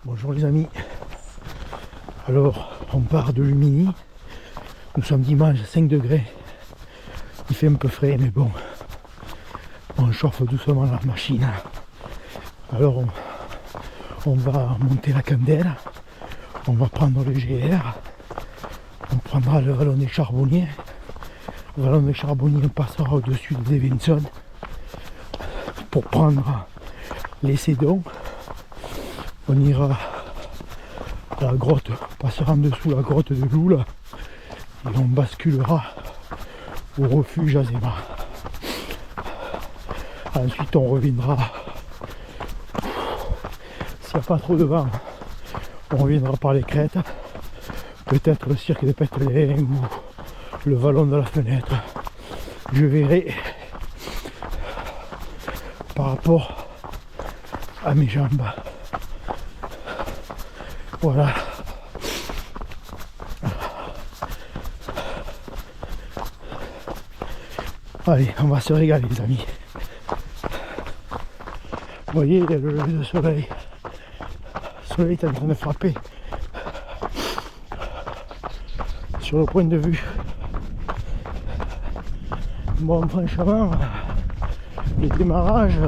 Bonjour les amis. Alors, on part de Lumini. Nous sommes dimanche, 5 degrés. Il fait un peu frais, mais bon, on chauffe doucement la machine. Alors, on va monter la candelle. On va prendre le GR. On prendra le vallon des Charbonniers. Le vallon des Charbonniers, on passera au-dessus de Davidson pour prendre les Cédons. On ira à la grotte, on passera en dessous la grotte de Loul et on basculera au refuge Azema. Ensuite on reviendra, s'il n'y a pas trop de vent, on reviendra par les crêtes, peut-être le cirque des Pételins ou le vallon de la fenêtre. Je verrai par rapport à mes jambes. Voilà. Allez, on va se régaler les amis. Vous voyez, il y a le lever de soleil. Le soleil est en train de frapper sur le point de vue. Bon, franchement, le démarrage,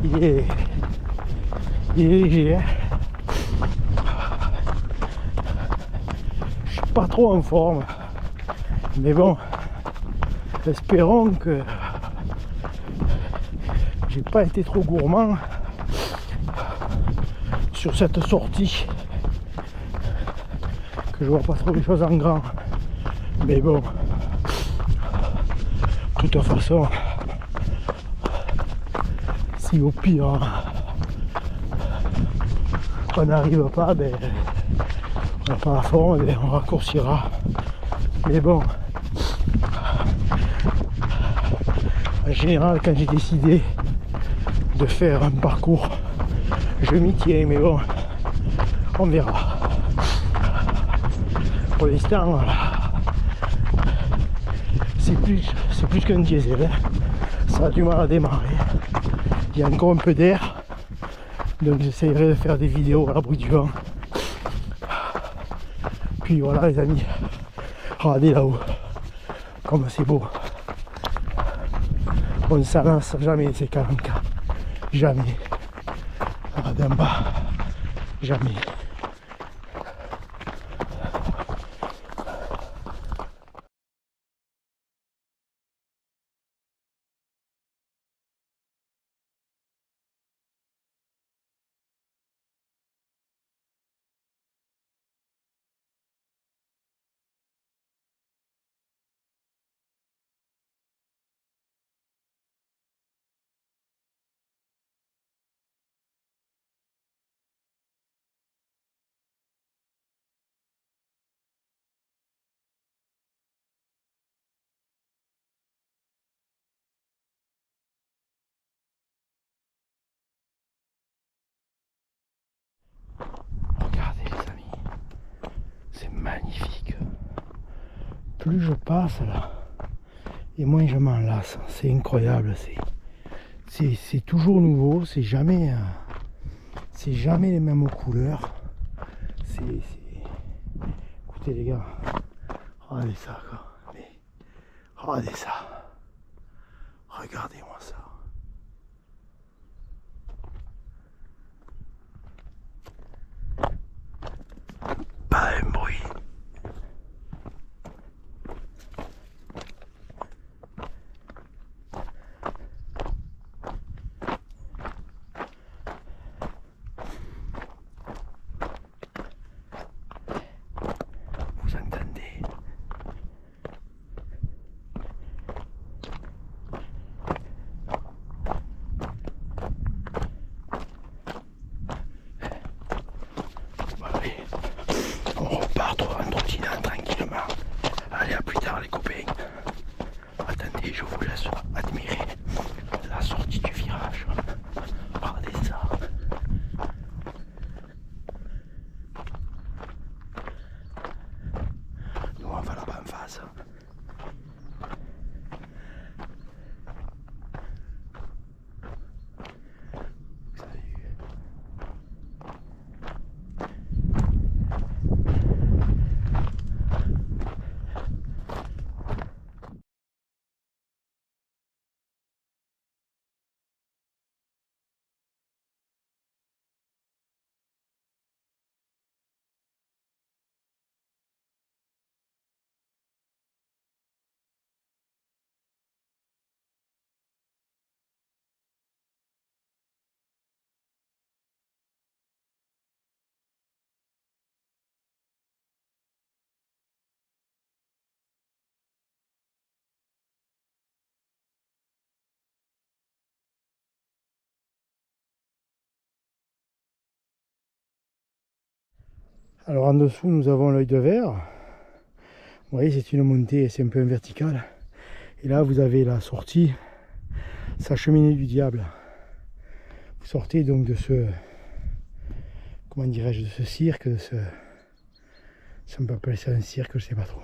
il est léger. Hein. Je suis pas trop en forme, mais bon, espérons que j'ai pas été trop gourmand sur cette sortie, que je vois pas trop les choses en grand, mais bon, de toute façon, si au pire on n'arrive pas, ben, on n'a pas la forme, ben, on raccourcira. Mais bon, en général, quand j'ai décidé de faire un parcours, je m'y tiens, mais bon, on verra. Pour l'instant, c'est plus qu'un diesel, hein. Ça a du mal à démarrer. Il y a encore un peu d'air. Donc j'essaierai de faire des vidéos à l'abri du vent. Puis voilà les amis, regardez là-haut, comme c'est beau. On ne s'avance jamais ces calanques, jamais. Regardez en bas, jamais. Regardez les amis, c'est magnifique. Plus je passe là, et moins je m'en lasse. C'est incroyable, c'est toujours nouveau, c'est jamais les mêmes couleurs. Écoutez les gars, regardez ça quoi. Mais regardez ça. Regardez-moi ça. Pas un bruit. Vous entendez? Alors en dessous, nous avons l'œil de verre. Vous voyez, c'est une montée, c'est un peu vertical. Et là, vous avez la sortie, sa cheminée du diable. Vous sortez donc de ce, comment dirais-je, de ce cirque, de ce, ça me peut appeler ça un cirque, je sais pas trop.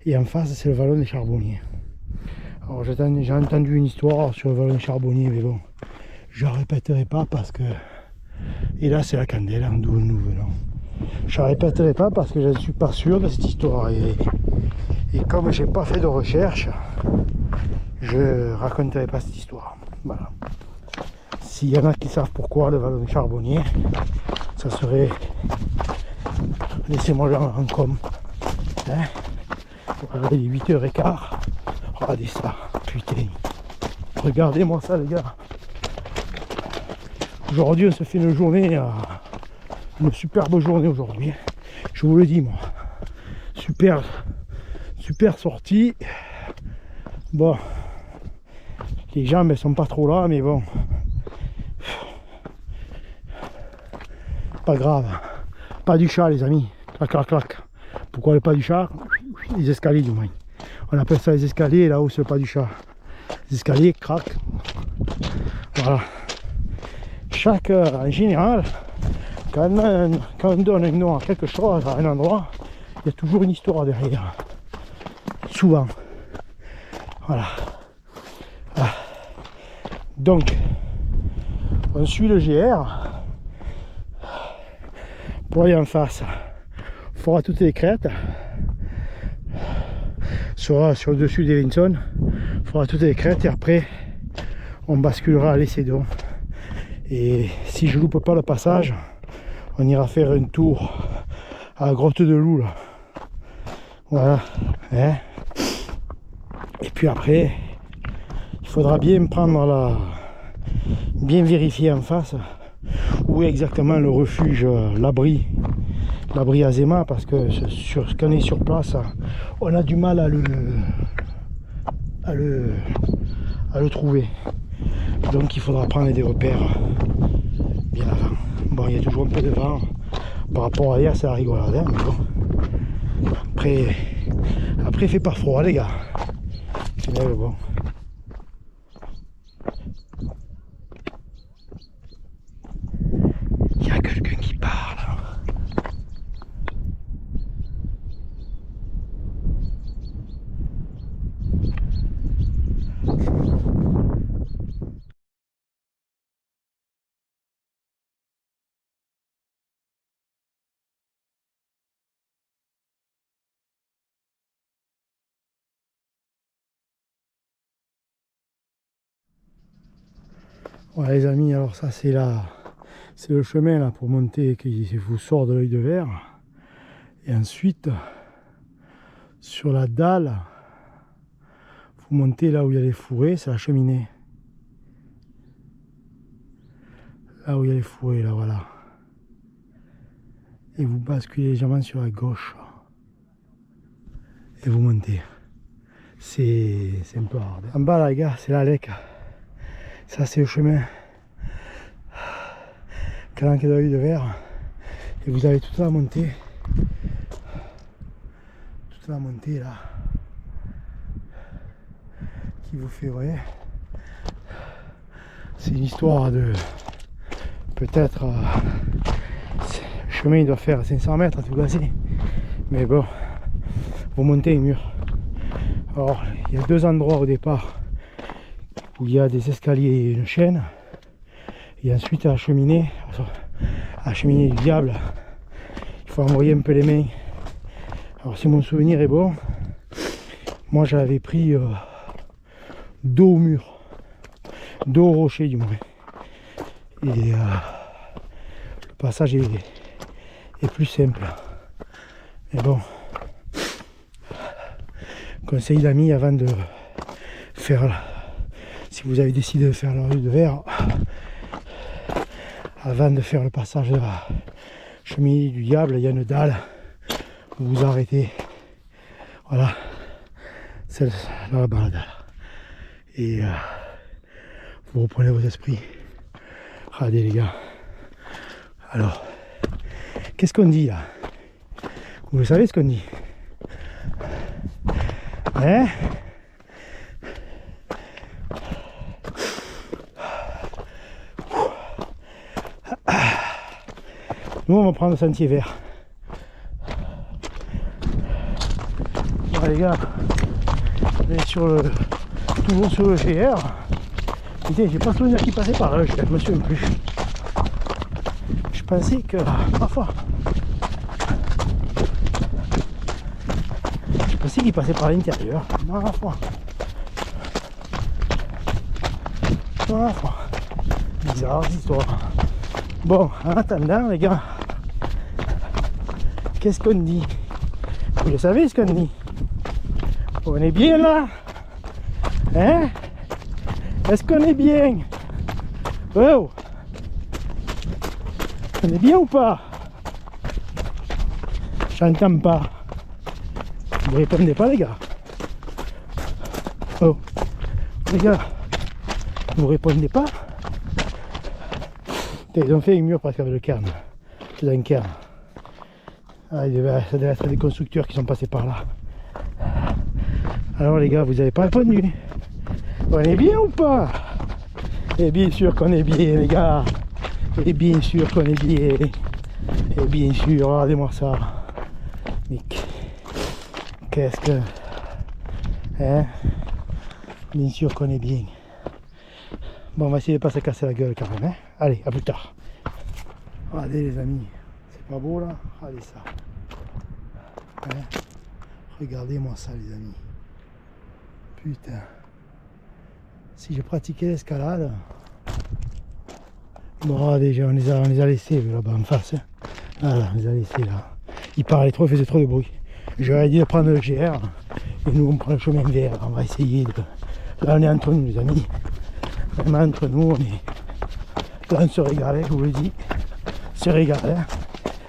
Et en face, c'est le vallon des Charbonniers. Alors j'ai entendu une histoire sur le vallon des Charbonniers, mais bon, je la répéterai pas parce que, et là c'est la candelle, hein, d'où nous venons. Je la répéterai pas parce que je ne suis pas sûr de cette histoire. Et comme j'ai pas fait de recherche, je raconterai pas cette histoire. Voilà. S'il y en a qui savent pourquoi le vallon des Charbonniers, ça serait, laissez-moi en com. Hein, regardez les 8h15. Regardez ça, putain. Regardez-moi ça les gars. Aujourd'hui on se fait une journée, une superbe journée aujourd'hui. Je vous le dis moi. Super sortie. Bon. Les jambes elles sont pas trop là mais bon. Pas grave. Pas du chat les amis. Clac clac clac. Pourquoi le pas du chat? Les escaliers du moins. On appelle ça les escaliers, là-haut c'est le pas du chat. Les escaliers, crac. Voilà. En général, quand on donne un nom à quelque chose, à un endroit, il y a toujours une histoire derrière. Souvent. Voilà. Ah. Donc, on suit le GR. Pour aller en face, on fera toutes les crêtes. Sur le dessus des Vinson, on fera toutes les crêtes et après on basculera à l'Essédon. Et si je loupe pas le passage, on ira faire un tour à la grotte de Loup là. Voilà. Hein. Et puis après, il faudra bien prendre bien vérifier en face où est exactement le refuge, l'abri Azéma, parce que quand on est sur place, on a du mal à le trouver. Donc il faudra prendre des repères bien avant. Bon, il y a toujours un peu de vent par rapport à hier, c'est la rigolade, hein, mais bon. Après il fait pas froid les gars. Mais bon. Il y a quelqu'un qui parle. Voilà les amis, alors ça c'est le chemin là pour monter qui vous sort de l'œil de verre. Et ensuite, sur la dalle, vous montez là où il y a les fourrés, c'est la cheminée. Là où il y a les fourrés, là voilà. Et vous basculez légèrement sur la gauche. Et vous montez. C'est un peu hard. En bas là les gars, c'est la Lec. Ça c'est le chemin. Calanque de l'œil de verre. Et vous avez toute la montée. Toute la montée là. Qui vous fait, vous voyez. C'est une histoire de peut-être le chemin il doit faire 500 mètres à tout casser. Mais bon, vous montez un mur. Alors il y a deux endroits au départ où il y a des escaliers et une chaîne. Et ensuite à la cheminée du diable, il faut envoyer un peu les mains. Alors si mon souvenir est bon, moi j'avais pris dos au mur, dos au rocher du moins. Et le passage est plus simple. Mais bon, conseil d'amis avant de faire, si vous avez décidé de faire l'œil de verre, avant de faire le passage de la cheminée du diable, il y a une dalle où vous arrêtez. Voilà, c'est là-bas la dalle. Et vous reprenez vos esprits. Regardez les gars. Alors, qu'est-ce qu'on dit là? Vous le savez ce qu'on dit. Hein? Nous on va prendre le sentier vert. Bon les gars, on est toujours sur le GR. Putain, j'ai pas souvenir qu'il passait par là, je me souviens plus. Je pensais que parfois qu'il passait par l'intérieur. Ma foi. Bizarre cette histoire. Bon, en attendant les gars, qu'est-ce qu'on dit? Vous le savez ce qu'on dit? On est bien là? Hein? Est-ce qu'on est bien? Oh! On est bien ou pas? J'entends pas. Vous répondez pas les gars? Oh! Les gars, vous répondez pas? Ils ont fait un mur presque avec le cairn. C'est un cairn. Ah, ça devait être des constructeurs qui sont passés par là. Alors les gars, vous n'avez pas répondu. On est bien ou pas? Et bien sûr qu'on est bien les gars. Et bien sûr qu'on est bien. Et bien sûr, regardez-moi ça. Mais qu'est-ce que... Hein? Bien sûr qu'on est bien. Bon, on va essayer de pas se casser la gueule quand même. Hein? Allez, à plus tard. Regardez les amis. C'est pas beau là? Regardez ça. Hein? Regardez-moi ça les amis. Putain. Si je pratiquais l'escalade... Bon, déjà, on les a laissés là-bas en face. Hein. Voilà, on les a laissés là. Ils parlaient trop, ils faisaient trop de bruit. J'aurais dit de prendre le GR. Et nous, on prend le chemin vert. On va essayer de... Là, on est entre nous les amis. Vraiment entre nous, on est... Là, on se régale, je vous le dis. Se régale. Hein.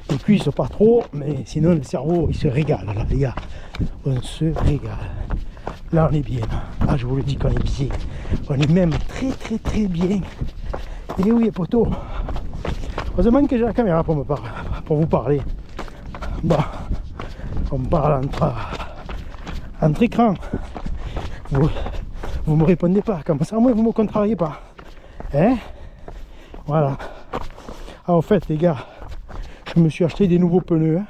Les cuisses pas trop, mais sinon le cerveau, il se régale là, les gars. On se régale. Là, on est bien. Ah, je vous le dis qu'on est bien. On est même très bien. Et oui, poteau. Heureusement que j'ai la caméra pour vous parler. Bon, on parle entre écrans. Vous me répondez pas, comme ça, moi, vous me contrariez pas. Hein? Voilà. Ah, en fait, les gars, je me suis acheté des nouveaux pneus. Hein.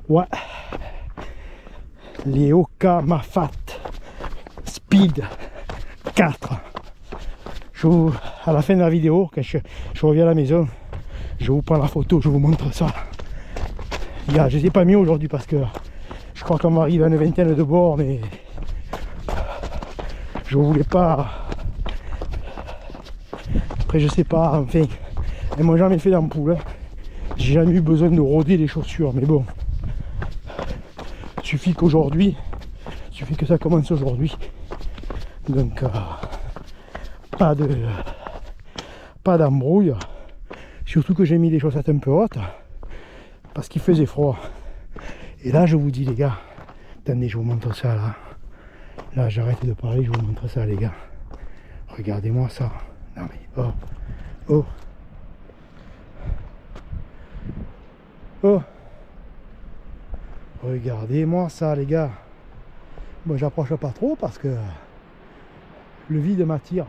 Ouais. Les Oka Mafat Speed 4. À la fin de la vidéo, quand je reviens à la maison, je vous prends la photo, je vous montre ça. Les gars, je ne les ai pas mis aujourd'hui parce que je crois qu'on va arriver à une vingtaine de bornes et je voulais pas. Après, je sais pas, enfin, elles m'ont jamais fait d'ampoule. Hein. J'ai jamais eu besoin de roder les chaussures, mais bon, suffit que ça commence aujourd'hui. Donc, pas d'embrouille, surtout que j'ai mis des chaussettes un peu hautes parce qu'il faisait froid. Et là je vous dis les gars, attendez, je vous montre ça là j'arrête de parler, je vous montre ça les gars, regardez-moi ça. Non mais oh, regardez-moi ça les gars. Bon, j'approche pas trop parce que le vide m'attire.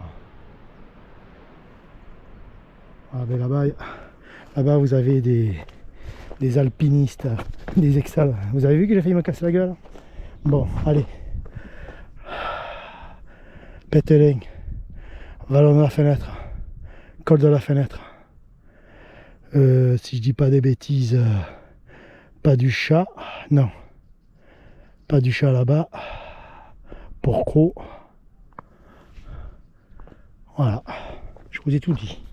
Ah ben là-bas vous avez des alpinistes, des extals. Vous avez vu que j'ai failli me casser la gueule? Bon, allez. Pételin, vallon de la fenêtre, col de la fenêtre. Si je dis pas des bêtises, pas du chat, non. Pas du chat là-bas. Pourquoi? Voilà, je vous ai tout dit.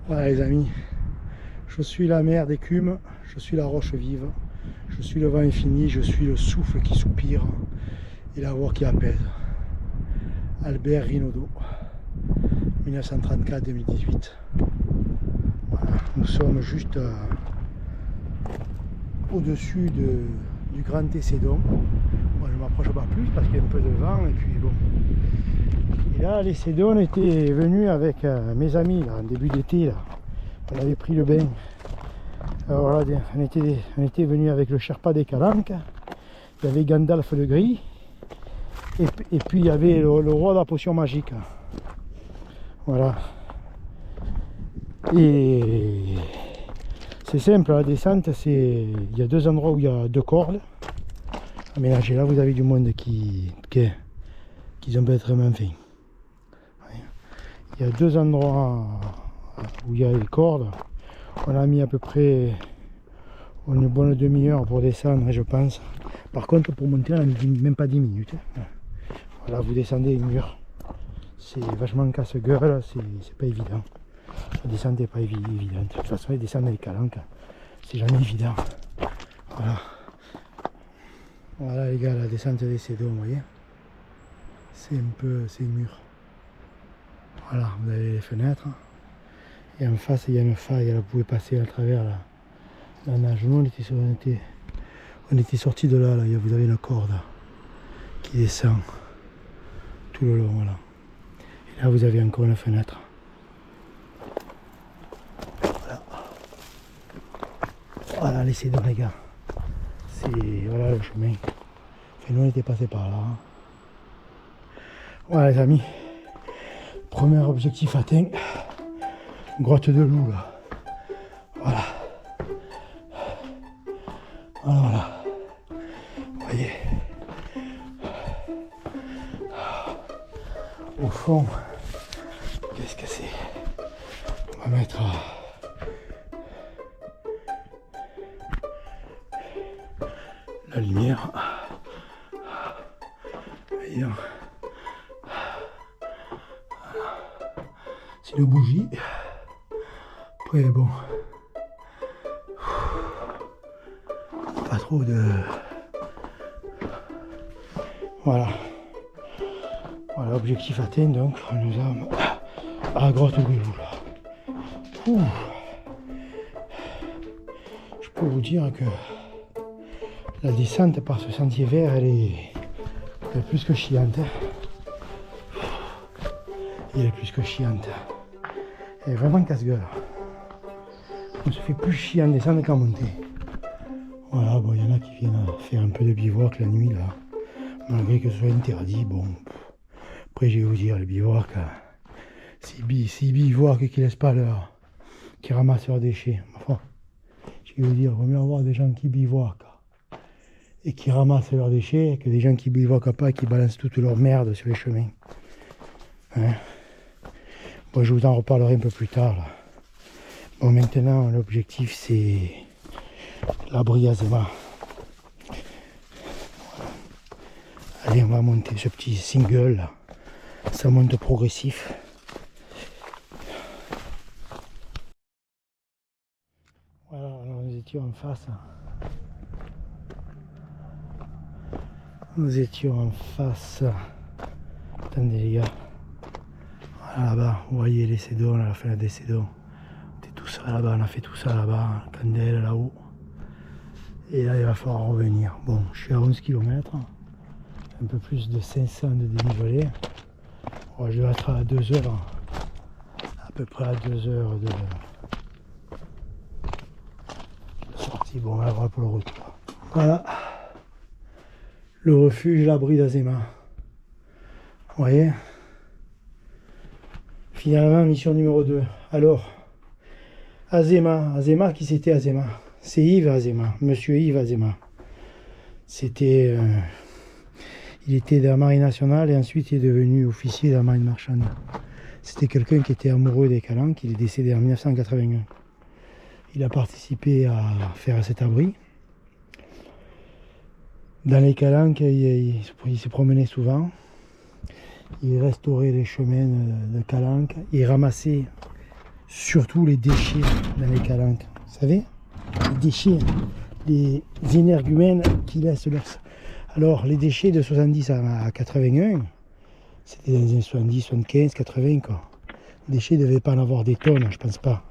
Voilà les amis, je suis la mer d'écume, je suis la roche vive, je suis le vent infini, je suis le souffle qui soupire et la voix qui apaise. Albert Rinaudot, 1934-2018. Voilà, nous sommes juste au-dessus du Grand Técédon. Moi je ne m'approche pas plus parce qu'il y a un peu de vent et puis bon. Et là les Cédons étaient venus avec mes amis là, en début d'été là. On avait pris le bain. Alors là, on était venus avec le Sherpa des Calanques. Il y avait Gandalf le Gris. Et puis il y avait le roi de la potion magique. Voilà. Et c'est simple, la descente, il y a deux endroits où il y a deux cordes aménagées. Là, vous avez du monde qui ont pas très fait. Il y a deux endroits où il y a des cordes. On a mis à peu près une bonne demi-heure pour descendre, je pense. Par contre, pour monter, on a mis même pas 10 minutes. Voilà, vous descendez une mur. C'est vachement casse-gueule, c'est pas évident. La descente n'est pas évidente. De toute façon, les descentes des Calanques, c'est jamais évident. Voilà. Voilà les gars, la descente des Cédons, vous voyez. C'est c'est une mur. Voilà, vous avez les fenêtres. Et en face, il y a une faille, là, vous pouvez passer à travers la nage. Nous, on était sortis de là, vous avez une corde qui descend tout le long, voilà. Et là, vous avez encore une fenêtre. Voilà. Voilà les Cédons, les gars. Voilà le chemin. Enfin, nous, on était passé par là. Voilà les amis. Premier objectif atteint. Grotte de loup là. Voilà. Voilà. Vous voyez. Au fond, qu'est-ce que c'est? On va mettre la lumière. Voyons. C'est une bougie. Après bon, pas trop de... Voilà. Voilà, objectif atteint, donc nous sommes à la grotte de loup là. Ouh. Je peux vous dire que la descente par ce sentier vert, elle est plus que chiante. Elle est plus que chiante. Elle est vraiment casse-gueule. On se fait plus chier en descente qu'en montée. Voilà, bon, il y en a qui viennent faire un peu de bivouac la nuit là. Malgré que ce soit interdit, bon. Après, je vais vous dire, le bivouac, c'est bivouac qui laissent pas leur, qui ramassent leurs déchets. Enfin, je vais vous dire, il vaut mieux avoir des gens qui bivouaquent et qui ramassent leurs déchets que des gens qui bivouaquent pas et qui balancent toute leur merde sur les chemins. Hein? Bon, je vous en reparlerai un peu plus tard là. Bon, maintenant, l'objectif c'est l'abri Azéma. Voilà. Allez, on va monter ce petit single là. Ça monte progressif. Voilà, alors nous étions en face. Nous étions en face. Attendez les gars. Voilà là-bas, vous voyez les Cédons, à la fin des Cédons. Tout ça là-bas, on a fait tout ça là-bas, Candel là-haut. Et là il va falloir revenir. Bon, je suis à 11 km, un peu plus de 500 de dénivelé. Bon, je vais être à 2 heures, à peu près à 2 heures de sortie. Bon, on va voir pour le retour. Voilà, le refuge, l'abri d'Azéma. Vous voyez, finalement, mission numéro 2. Alors, Azéma, qui c'était Azéma? C'est Yves Azéma, monsieur Yves Azéma. C'était... il était de la marine nationale et ensuite il est devenu officier de la marine marchande. C'était quelqu'un qui était amoureux des Calanques, il est décédé en 1981. Il a participé à faire cet abri. Dans les Calanques, il se promenait souvent. Il restaurait les chemins de Calanques. Il ramassait surtout les déchets dans les Calanques. Vous savez, les déchets, les énergumènes qui laissent leur... Alors, les déchets de 70 à 81, c'était dans les années 70, 75, 80, quoi. Les déchets ne devaient pas en avoir des tonnes, je pense pas.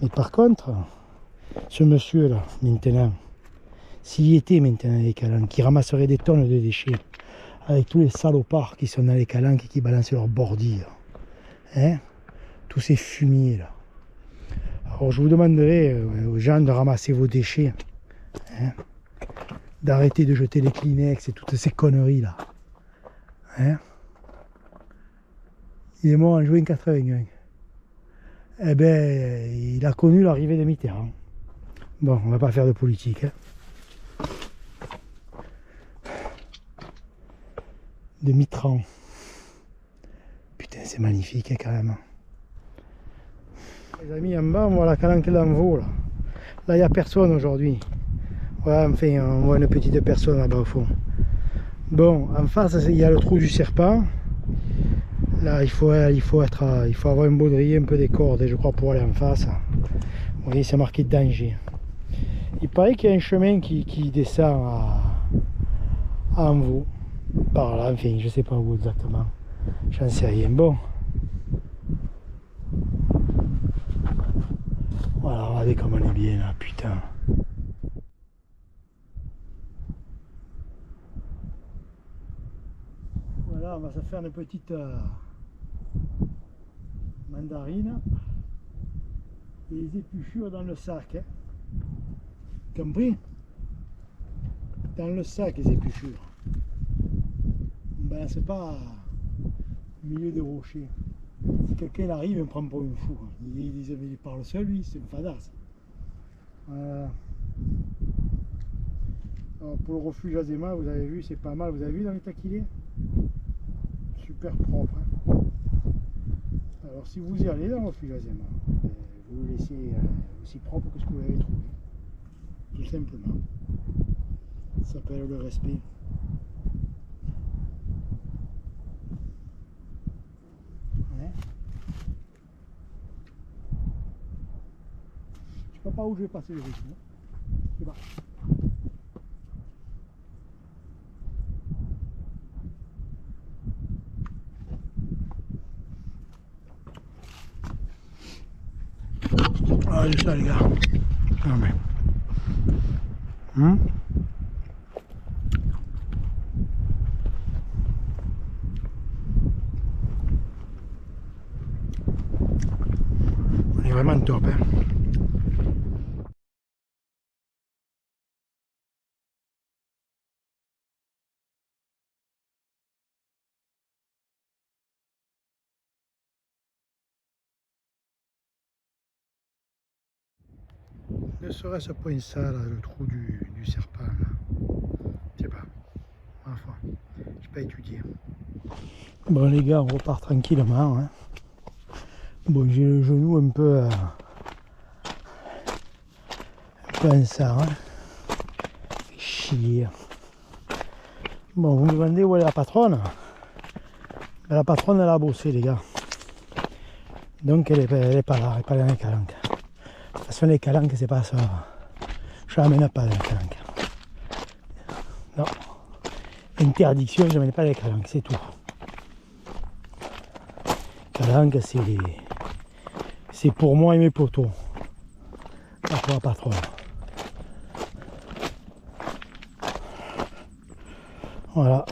Mais par contre, ce monsieur là, maintenant, s'il y était maintenant les calanques, qui ramasserait des tonnes de déchets, avec tous les salopards qui sont dans les calanques et qui balancent leurs bordilles, hein, tous ces fumiers là. Alors je vous demanderai aux gens de ramasser vos déchets, hein, d'arrêter de jeter les Kleenex et toutes ces conneries là. Hein. Il est mort en juin 81. Eh ben, il a connu l'arrivée de Mitterrand. Bon, on va pas faire de politique. Hein. De Mitterrand. Putain, c'est magnifique hein, carrément. Les amis, en bas, on voit la calanque d'Envaux là. Là, il n'y a personne aujourd'hui. Ouais, enfin, on voit une petite personne là-bas au fond. Bon, en face, il y a le trou du serpent. Là, il faut avoir un baudrier, un peu des cordes, je crois, pour aller en face. Vous voyez, c'est marqué danger. Il paraît qu'il y a un chemin qui descend à Envaux. Par là, enfin, je sais pas où exactement. J'en sais rien. Bon. Voilà, regardez comme on est bien là, putain. Voilà, on va se faire une petite mandarine et les épluchures dans le sac. Hein. Compris? Dans le sac, les épluchures. Ben, c'est pas au milieu des rochers. Si quelqu'un arrive, il me prend pour une fou. Il parle seul, lui, c'est une fadasse. Alors, pour le refuge Azéma, vous avez vu, c'est pas mal. Vous avez vu dans l'état qu'il est? Super propre. Hein. Alors, si vous y allez dans le refuge Azéma, vous le laissez aussi propre que ce que vous avez trouvé. Tout simplement. Ça s'appelle le respect. Je sais pas où je vais passer le rythme. Je sais pas. Ah, c'est ça les gars. Non mais. On est vraiment top hein. Ne serait-ce point ça, là, le trou du serpent, là. Je sais pas. Enfin, j'ai pas étudié. Bon les gars, on repart tranquillement. Hein. Bon, j'ai le genou un peu en ça. Hein. Chier. Bon, vous me demandez où est la patronne? Ben, la patronne, elle a bossé, les gars. Donc, elle est pas là, elle est pas dans les calanques. De toute façon, les calanques, c'est pas ça. Je n'amène pas dans les calanques. Non. Interdiction, je n'amène pas les calanques, c'est tout. Calanques, c'est pour moi et mes poteaux. Pas pour la patronne. Voilà.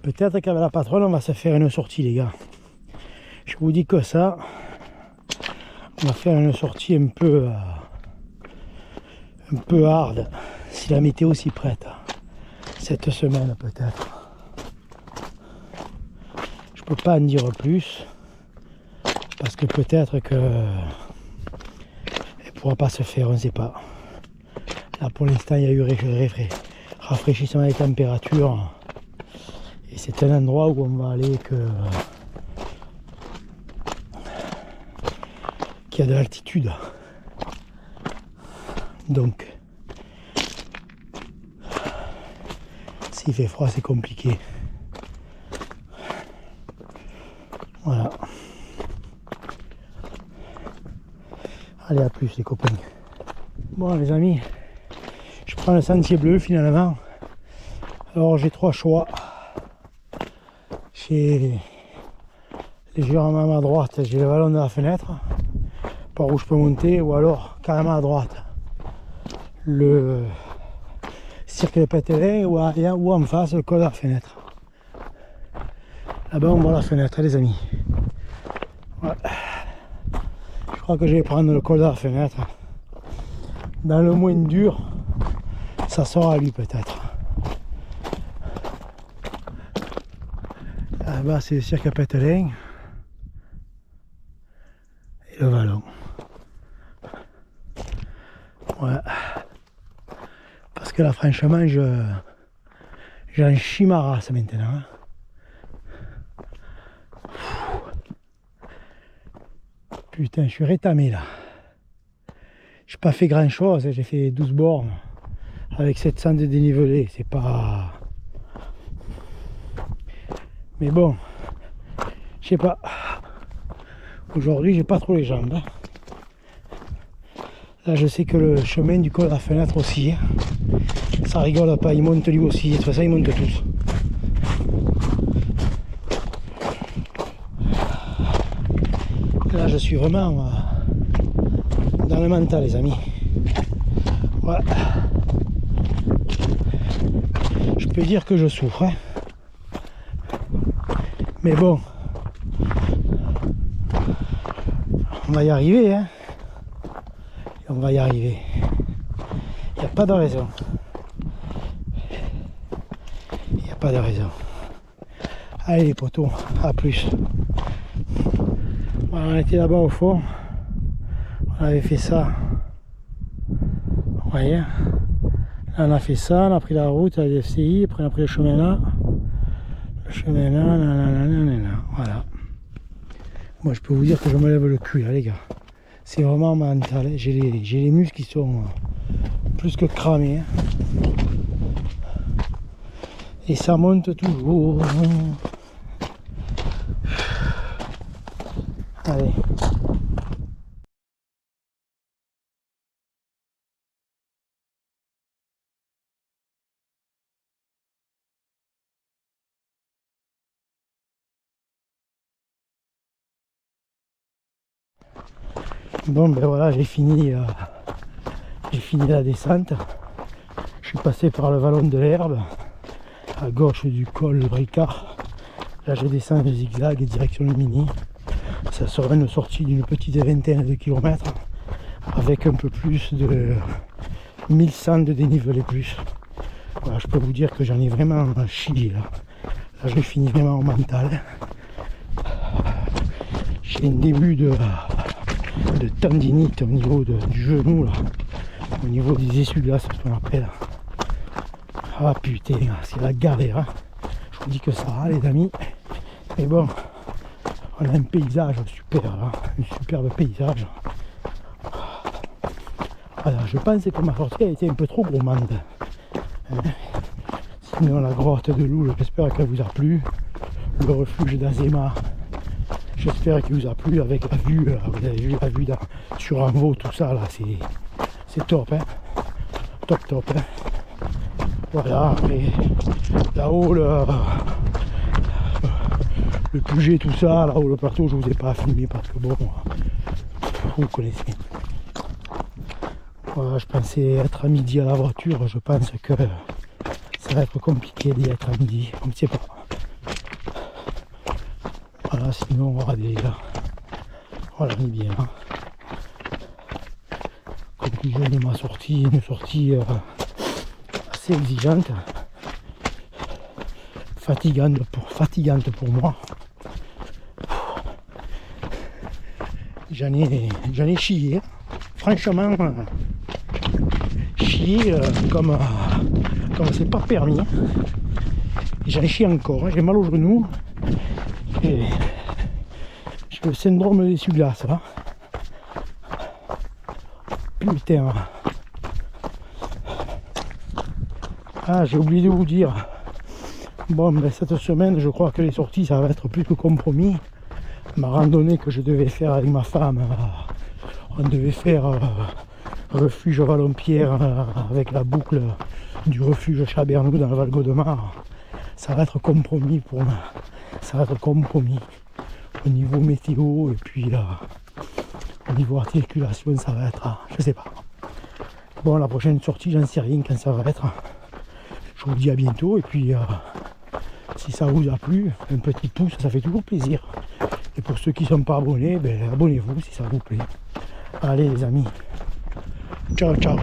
Peut-être qu'avec la patronne, on va se faire une sortie, les gars. Je vous dis que ça, on va faire une sortie un peu hard, si la météo s'y prête. Cette semaine, peut-être. Je peux pas en dire plus, parce que peut-être que elle pourra pas se faire, on ne sait pas. Là, pour l'instant, il y a eu rafraîchissement des températures. Et c'est un endroit où on va aller qui a de l'altitude. Donc, s'il fait froid, c'est compliqué. Voilà. Allez, à plus les copains. Bon les amis, je prends le sentier bleu finalement. Alors j'ai trois choix. Légèrement à ma droite, j'ai le vallon de la fenêtre. par où je peux monter, ou alors carrément à droite le cirque de Pételin, ou en face le col de la fenêtre. Là-bas on voit la fenêtre les amis. Ouais. Je crois que je vais prendre le col de la fenêtre. Dans le moins dur, ça sort à lui peut-être. Là-bas c'est le cirque Pételin et le vallon. Ouais. Parce que là franchement j'en chie ma race maintenant. Putain, je suis rétamé là. J'ai pas fait grand chose, j'ai fait 12 bornes avec 700 de dénivelé, c'est pas... Mais bon, je sais pas. Aujourd'hui j'ai pas trop les jambes. Là je sais que le chemin du col de la fenêtre aussi, ça rigole pas, il monte lui aussi, de toute façon ils montent tous. Là je suis vraiment dans le mental les amis. Ouais. Je peux dire que je souffre. Hein. Mais bon. On va y arriver. Hein. Et on va y arriver. Il n'y a pas de raison. Il n'y a pas de raison. Allez les potos, à plus. Voilà, on était là-bas au fond. On avait fait ça. Vous voyez, là on a fait ça, on a pris la route à la DFCI, après on a pris le chemin là. Le chemin là, là. Voilà. Moi je peux vous dire que je me lève le cul là les gars. C'est vraiment mental. J'ai les muscles qui sont plus que cramés. Hein. Et ça monte toujours. Allez. Bon ben voilà, j'ai fini la descente. Je suis passé par le vallon de l'Herbe, à gauche du col de Bricard. Là je descends le zigzag direction le Mini. Ça sera une sortie d'une petite vingtaine de kilomètres avec un peu plus de 1100 de dénivelé plus. Voilà, je peux vous dire que j'en ai vraiment chié là. Là je finis vraiment en mental. J'ai un début de tendinite au niveau du genou là, au niveau des essuie-glaces, ce qu'on appelle. Ah putain, c'est la galère. Hein. Je vous dis que ça va les amis. Mais bon, on a un paysage super, hein, un superbe paysage. Voilà, je pense que ma sortie a été un peu trop gourmande. Sinon la grotte de Loul, j'espère qu'elle vous a plu. Le refuge d'Azema, j'espère qu'il vous a plu avec la vue. Vous avez vu la vue sur Envaux, tout ça là, c'est top. Hein. Top. Hein. Voilà, après là-haut le QG, tout ça, là-haut le plateau, je vous ai pas filmé parce que bon, vous connaissez. Voilà, je pensais être à midi à la voiture, je pense que ça va être compliqué d'y être à midi, on ne sait pas. Voilà, sinon on aura des... Voilà, on est bien. Hein. Conclusion de ma sortie, une sortie assez exigeante, fatigante pour moi. J'en ai chié, franchement, chié comme c'est pas permis. J'en chie encore, j'ai mal au genou. Et j'ai le syndrome des essuie-glaces là. Putain. Ah, j'ai oublié de vous dire. Bon, ben, cette semaine, je crois que les sorties, ça va être plus que compromis. Ma randonnée que je devais faire avec ma femme, on devait faire refuge Vallon-Pierre avec la boucle du refuge Chabernou dans le Val-Godemar. Ça va être compromis pour moi. Ça va être compromis au niveau météo et puis là, au niveau articulation, ça va être, je sais pas. Bon, la prochaine sortie, j'en sais rien quand ça va être. Je vous dis à bientôt, et puis si ça vous a plu, un petit pouce, ça fait toujours plaisir. Et pour ceux qui ne sont pas abonnés, ben, abonnez-vous si ça vous plaît. Allez les amis, ciao ciao.